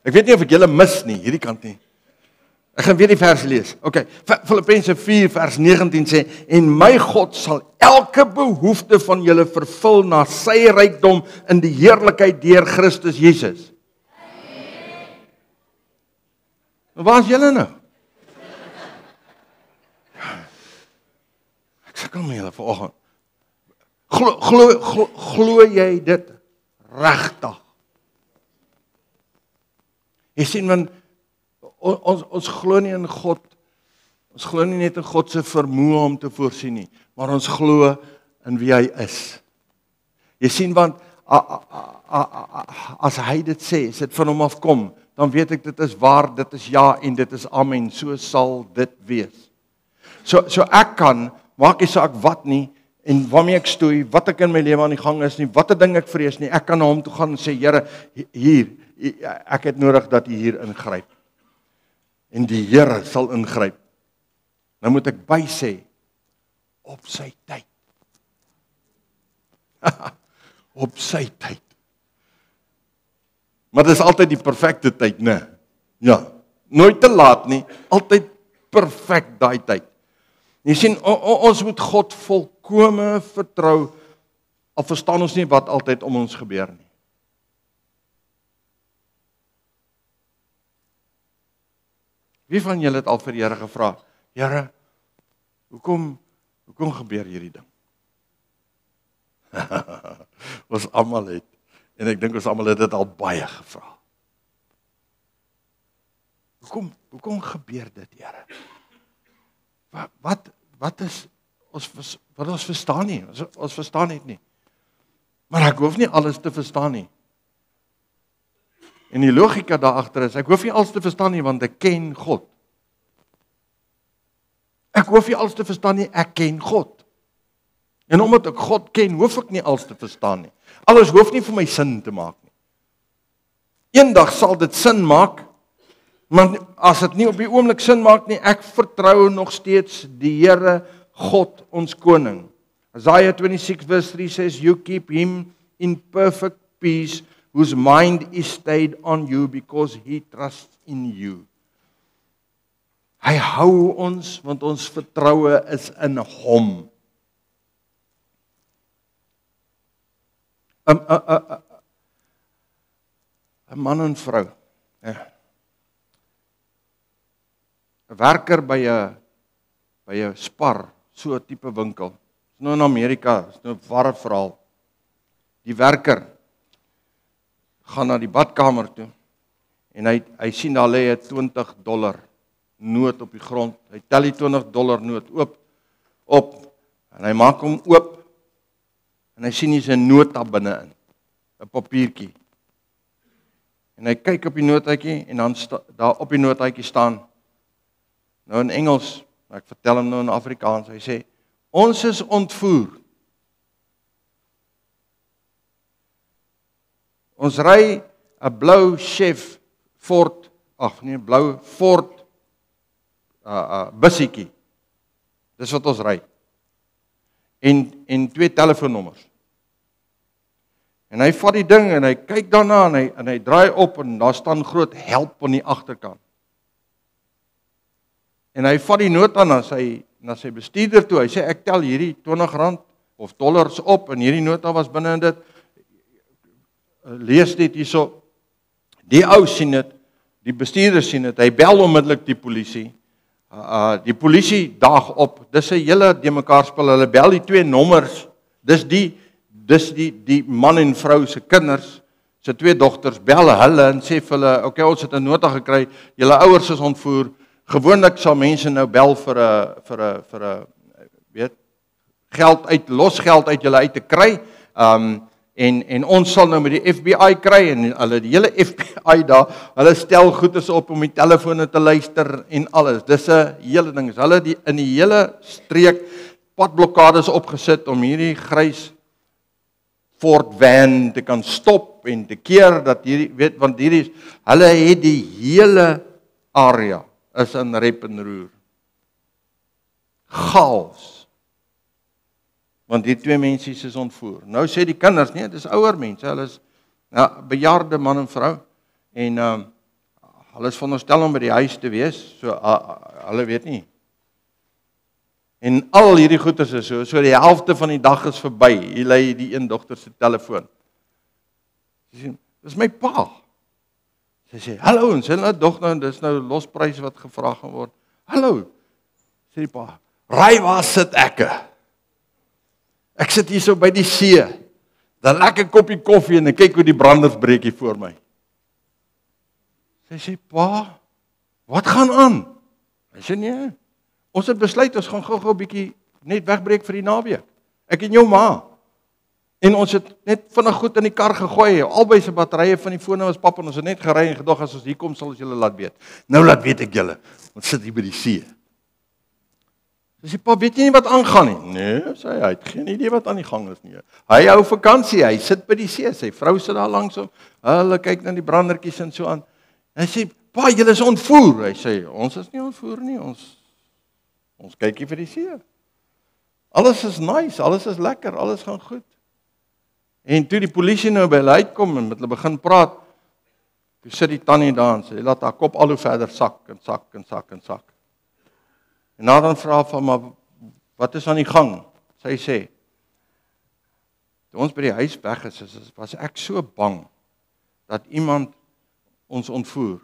ek weet nie of ek julle mis nie, hierdie kant nie. Ek gaan weer die vers lees. Okay, Filippense 4 vers 19 sê, en my God sal elke behoefte van julle vervul na sy rykdom in die heerlikheid deur Christus Jesus. Maar waar is julle nou? Ek sukkel met julle vanoggend. Glo jy dit regtig? Jy sien, want ons glo nie in God, ons glo nie net in God se vermoë om te voorsien nie, maar ons glo in wie hy is. Jy sien, want as hy dit sê, as dit van hom afkom, dan weet ek dit is waar, dit is ja en dit is amen, so sal dit wees. So ek kan, maak nie saak wat nie, en waarmee ek stoei, wat ek in my lewe aan die gang is nie, wat 'n ding ek vrees nie, ek kan na hom toe gaan en sê, Here, hier, ek het nodig dat U hier ingryp. En die Here sal ingryp. Nou moet ek by sê, op sy tyd. Op sy tyd. Maar dit is altyd die perfekte tyd, né? Ja, nooit te laat nie, altyd perfek daai tyd. Jy sien, ons moet God volkome vertrou, al verstaan ons nie wat altyd om ons gebeur nie. Wie van julle het al vir die Here gevra, Here, hoekom gebeur hierdie ding? Ons almal het, en ek dink ons almal het dit al baie gevra. Hoekom gebeur dit, Here? Wat is, wat ons verstaan nie, ons verstaan het nie. Maar ek hoef nie alles te verstaan nie. En die logika daar agter is, ek hoef nie alles te verstaan nie, want ek ken God. Ek hoef nie alles te verstaan nie, ek ken God. En omdat ek God ken, hoef ek nie alles te verstaan nie. Alles hoef nie vir my sin te maak nie. Eendag sal dit sin maak, maar as dit nie op die oomblik sin maak nie, ek vertrou nog steeds die Here, God, ons koning. Isaiah 26 verse 3 says, you keep him in perfect peace, whose mind is stayed on you, because he trusts in you. Hy hou ons, want ons vertroue is in hom. 'n man en vrou, 'n werker by 'n Spar, so 'n tipe winkel. Dis nou in Amerika, is nou 'n ware verhaal. Die werker gaan na die badkamer toe en hy sien daar lê 'n $20 noot op die grond. Hy tel die $20 noot op en hy maak hom oop en hy sien hier's 'n nota binne-in, 'n papiertjie. En hy kyk op die notaatjie en dan daar op die notaatjie staan, nou in Engels, ek vertel hom nou in Afrikaans, hy sê, ons is ontvoer. Ons ry 'n blou Chef Ford, blou Ford bussietjie. Dis wat ons ry. En 2 telefoonnommers. En hy vat die ding en hy kyk daarna en hy draai op en daar staan groot help aan die agterkant. En hy vat die nota na sy bestuurder toe. Hy sê ek tel hierdie R20 of dollars op en hierdie nota was binne in dit. Lees dit hierso. Die ou sien dit, die bestuurder sien dit. Hy bel onmiddellik die polisie. Die polisie daag op. Dis 'n hele de mekaar spel. Hulle bel die 2 nommers. Dis die man en vrou se kinders, se 2 dogters, bel hulle en sê vir hulle, okay, ons het 'n nota gekry. Julle ouers is ontvoer. Gewoonlik sal mense nou bel vir 'n weet, los geld uit julle uit te kry. En ons sal nou met die FBI kry en hulle die hele FBI daar, hulle stel goedes op om die telefone te luister en alles. Dis 'n hele ding. Hulle in die hele streek padblokkades opgesit om hierdie grys Ford van te kan stop en te keer dat hierdie want hulle het die hele area is in rep en roer. Chaos. Want die twee mense is ontvoer. Nou sê die kinders, nee, dis ouer mense, hulle is bejaarde man en vrou en hulle is veronderstel om by die huis te wees, so hulle weet nie. En al hierdie goeders is so die helfte van die dag is verby. Hier lê die een dogter se telefoon. Sy sê, dis my pa. Sy sê, hallo, en sy nou dogter, dis nou losprys wat gevra gaan word. Hallo, sê die pa, raai waar sit ek? Ek sit hier so by die see, dan lekker koppie koffie en ek kyk hoe die branders breek hier voor my. Sy sê, pa, wat gaan aan? Hy sê, nee, ons het besluit, ons gaan gou-gou 'n bietjie net wegbreek vir die naweek. Ek en jou ma. En ons het net vinnig goed in die kar gegooi, albei se batterye van die fone was pap en ons het net gery en gedog as ons hier kom sal ons julle laat weet. Nou laat weet ek julle, ons sit hier by die see. Sy sê, pa, weet jy nie wat aangaan nie? Nee, sê hy het geen idee wat aan die gang is nie. Hy hou vakansie, hy sit by die see, sy vrou sit daar langs hom, hulle kyk na die brandertjies en so aan. Hy sê, pa, julle is ontvoer. Hy sê, ons is nie ontvoer nie, ons kyk hier vir die see. Alles is nice, alles is lekker, alles gaan goed. En toe die polisie nou by hulle uitkom en met hulle begin praat, toe sit die tannie daar en sy laat haar kop al hoe verder sak en sak en sak en sak. En dan vra van, maar wat is aan die gang? Sy sê, toe ons by die huis weg is, was ek so bang dat iemand ons ontvoer.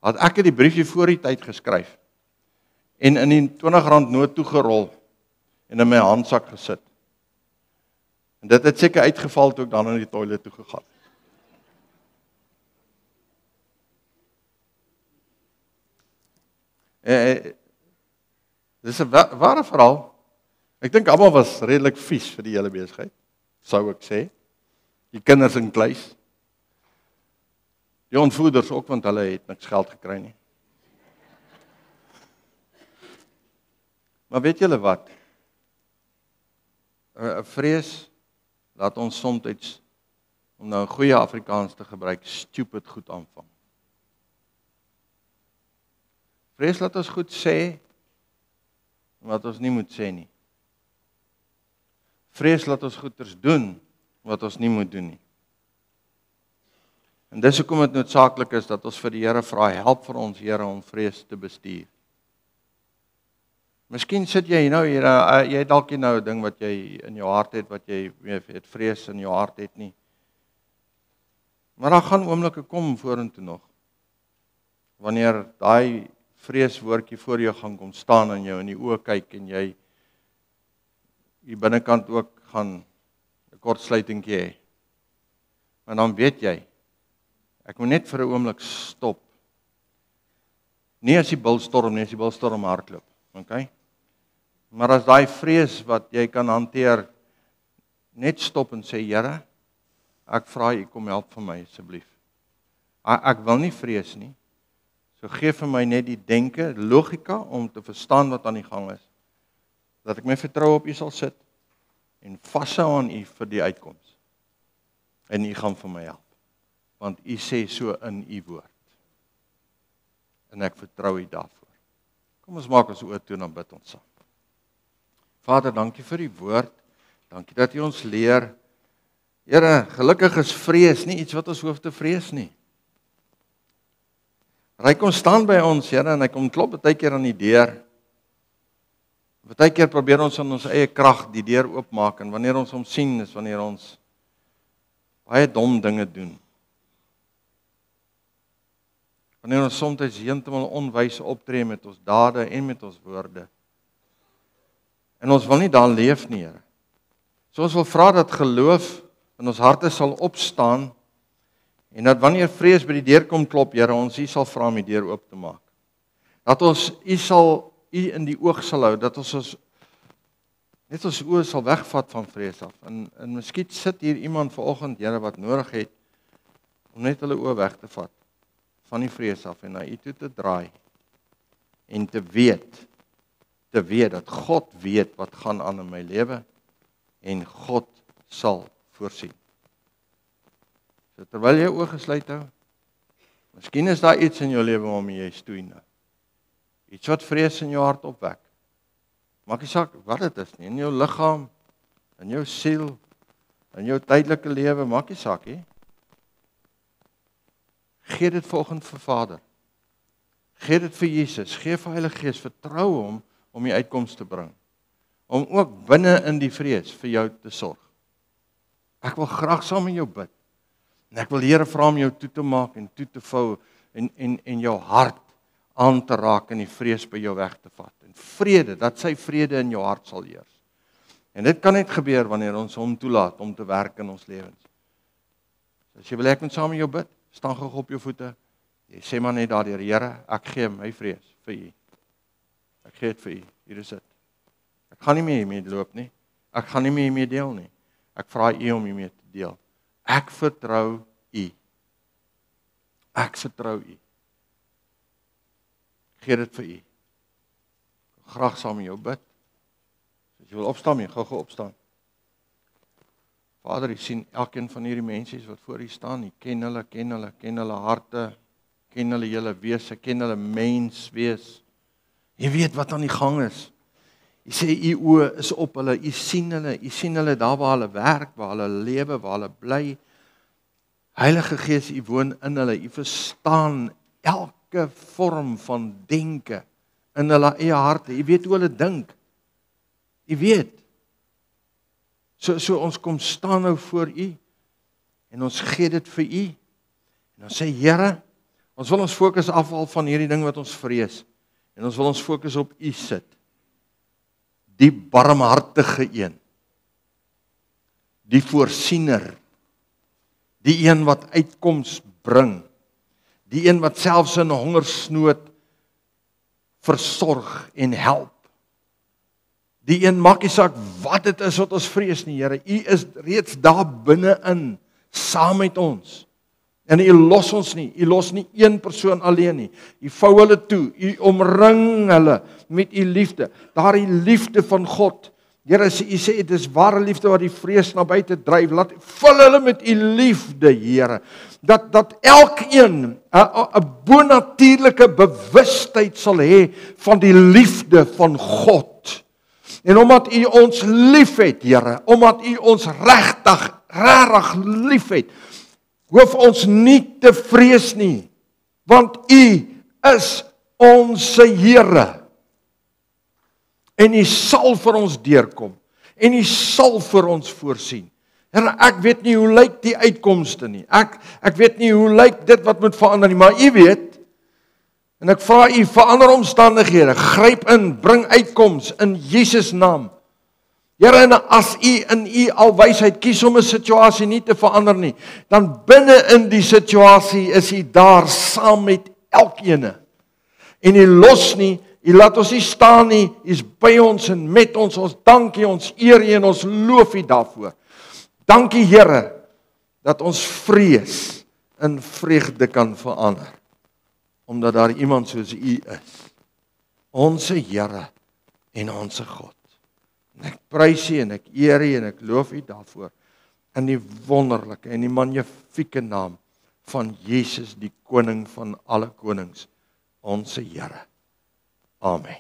Had ek die briefie voor die tyd geskryf en in die R20 noot toegerol en in my handsak gesit. En dit het seker uitgeval toe ek dan in die toilet toe gegaan. Dis 'n ware verhaal. Ek dink almal was redelik vies vir die hele besigheid, sou ek sê. Die kinders in kluis. Die ontvoerders ook, want hulle het niks geld gekry nie. Maar weet julle wat? Vrees laat ons soms, om nou 'n goeie Afrikaans te gebruik, stupid goed aanvang. Vrees laat ons goed sê, wat ons nie moet sê nie. Vrees laat ons goeders doen, wat ons nie moet doen nie. En dis hoekom dit noodsaaklik is, dat ons vir die Here vra, help vir ons Here om vrees te bestuur. Miskien sit jy nou hier, jy dalk nou 'n ding wat jy in jou hart het, wat jy het vrees in jou hart het nie. Maar daar gaan oomblikke kom vorentoe nog, wanneer daai vreeswoordjie voor jou gaan kom staan en jou in die oë kyk en jy die binnekant ook gaan 'n kortsluitingkie hê. Maar dan weet jy, ek moet net vir 'n oomblik stop. Nie as die bulstorm nie, as die bulstorm hardloop, okay? Maar as daai vrees wat jy kan hanteer, net stop en sê, Here, ek vra U kom help vir my asseblief. Ek wil nie vrees nie. So gee vir my net die denke, logika om te verstaan wat aan die gang is. Dat ek my vertroue op U sal sit en vashou aan U vir die uitkoms. En U gaan vir my help. Want U sê so in U woord. En ek vertrou U daarvoor. Kom ons maak ons oë toe en dan bid ons saam. Vader, dankie vir die woord. Dankie dat U ons leer. Here, gelukkig is vrees nie iets wat ons hoef te vrees nie. Hy kom staan by ons, Here, en hy kom klop baie keer aan die deur. Baie keer probeer ons in ons eie krag die deur oopmaak en wanneer ons hom sien is wanneer ons baie dom dinge doen. Wanneer ons soms heeltemal onwys optree met ons dade en met ons woorde. En ons wil nie daar leef nie, Here. So ons wil vra dat geloof in ons harte sal opstaan en dat wanneer vrees by die deur kom klop, Here, ons U sal vra om die deur oop te maak. Dat ons U in die oog sal hou, dat ons Net ons oë sal wegvat van vrees af. En miskien sit hier iemand vanoggend, Here, wat nodig het om net hulle oë weg te vat van die vrees af en na U toe te draai en te weet dat God weet wat gaan aan in my lewe en God sal voorsien. So terwyl jy oë gesluit hou, miskien is daar iets in jou lewe waarmee jy stoei nou. Iets wat vrees in jou hart opwek. Maak nie saak wat dit is nie, in jou liggaam, in jou siel, in jou tydelike lewe, maak nie saak nie. Gee dit vanoggend vir Vader. Gee dit vir Jesus, gee vir Heilige Gees, vertrou hom om die uitkoms te bring. Om ook binne in die vrees vir jou te sorg. Ek wil graag saam met jou bid. En ek wil Here vra om jou toe te maak en toe te vou en jou hart aan te raak en die vrees by jou weg te vat. En vrede, dat sy vrede in jou hart sal heers. En dit kan net gebeur wanneer ons hom toelaat om te werk in ons lewens. As jy wil ek moet saam met jou bid, staan gou op jou voete. Jy sê maar net daardeur, Here, ek gee my vrees vir U. Ek gee dit vir U. Hier is dit. Ek gaan nie meer hiermee loop nie. Ek gaan nie meer hiermee deel nie. Ek vra U om hiermee te deel. Ek vertrou U. Ek vertrou U. Gee dit vir U. Graag saam met jou bid. As jy wil opstaan, jy gou opstaan. Vader, U sien elkeen van hierdie mense wat voor U staan. U ken hulle harte, ken hulle hele wese, ken hulle menswees. U weet wat aan die gang is. U sê U oë is op hulle, U sien hulle daar waar hulle werk, waar hulle lewe, waar hulle bly. Heilige Gees, U woon in hulle, U verstaan elke vorm van denke in hulle eie harte. U weet hoe hulle dink. U weet. So ons kom staan nou voor U en ons gee dit vir U. En ons sê, Here, ons wil ons fokus afhaal van hierdie ding wat ons vrees. En ons wil ons fokus op U sit. Die barmhartige een. Die voorsiener. Die een wat uitkoms bring. Die een wat selfs in hongersnood versorg en help. Die een maak nie saak wat dit is wat ons vrees nie, Here. U is reeds daar binne-in, saam met ons. En U los ons nie. U los nie een persoon alleen nie. U vou hulle toe. U omring hulle met U liefde. Daardie liefde van God. Here, U sê dit is ware liefde wat die vrees na buite dryf. Laat vul hulle met U liefde, Here. Dat elkeen 'n bonatuurlike bewustheid sal hê van die liefde van God. En omdat U ons liefhet, Here, omdat U ons regtig liefhet, hoef ons nie te vrees nie, want U is ons Here. En U sal vir ons deurkom, en U sal vir ons voorsien. Here, ek weet nie hoe lyk die uitkomste nie, ek weet nie hoe lyk dit wat moet verander nie, maar U weet, en ek vra U, verander omstandighede, gryp in, bring uitkoms in Jesus naam. Here, en as U in U alwysheid kies om 'n situasie nie te verander nie, dan binne in die situasie is U daar saam met elkeen. En U los nie, U laat ons nie staan nie, U is by ons en met ons, ons dankie, ons eer U en ons loof U daarvoor. Dankie Here, dat ons vrees in vreugde kan verander, omdat daar iemand soos U is, ons Here en ons God. En ek prys U en ek eer U en ek loof U daarvoor, in die wonderlike en die magnifieke naam van Jesus, die koning van alle konings, ons Here. Amen.